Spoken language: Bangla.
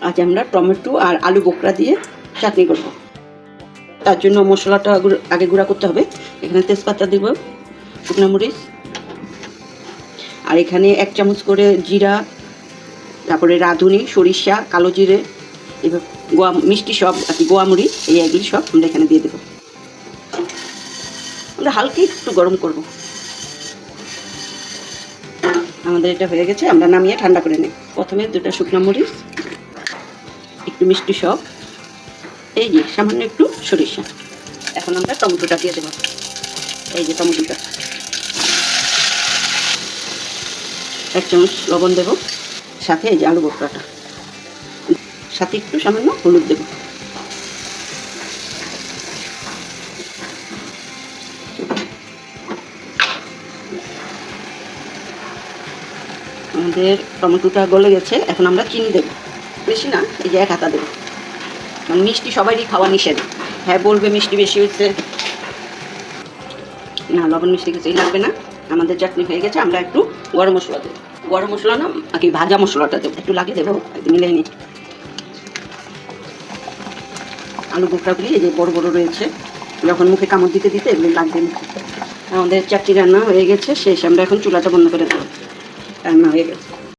আজ আমরা টমেটো আর আলু বোকরা দিয়ে চাটনি করব। তার জন্য মশলাটা আগে গুঁড়া করতে হবে। এখানে তেজপাতা দেব, শুকনো মরিচ, আর এখানে 1 চামচ করে জিরা, তারপরে রাঁধুনি, সরিষা, কালো জিরে, এবার গোয়া মিষ্টি সব আর কি, গোয়ামুড়ি, এগুলি সব আমরা এখানে দিয়ে দেবো। আমরা হালকা একটু গরম করব। আমাদের এটা হয়ে গেছে, আমরা নামিয়ে ঠান্ডা করে নিই। প্রথমে 2টা শুকনো মরিচ, একটু মিষ্টি সব, এই যে সামান্য একটু সরিষা। এখন আমরা টমেটোটা দিয়ে দেবো। এই যে টমেটোটা, 1 চামচ লবণ দেব, সাথে এই যে আলু বোখরাটা, সাথে একটু সামান্য হলুদ দেব। আমাদের টমেটোটা গলে গেছে, এখন আমরা চিনি দেব, বেশি না, এই যে 1 হাতা দেবো। মানে মিষ্টি সবারই খাওয়া নিষেধ। হ্যাঁ বলবে মিষ্টি বেশি হয়েছে, না লবণ মিষ্টি কিছুই লাগবে না। আমাদের চাটনি হয়ে গেছে, আমরা একটু গরম মশলা দেবো। গরম মশলা না আর কি, ভাজা মশলাটা দেবো, একটু লাগিয়ে দেবো, একটু মিলিয়ে নিই। আলু বোখরাগুলি এই যে বড় বড় রয়েছে, যখন মুখে কামড় দিতে দিতে এগুলি লাগবে মুখে। আমাদের চাটনি রান্না হয়ে গেছে, শেষ। আমরা এখন চুলাটা বন্ধ করে দেবো, রান্না হয়ে গেছে।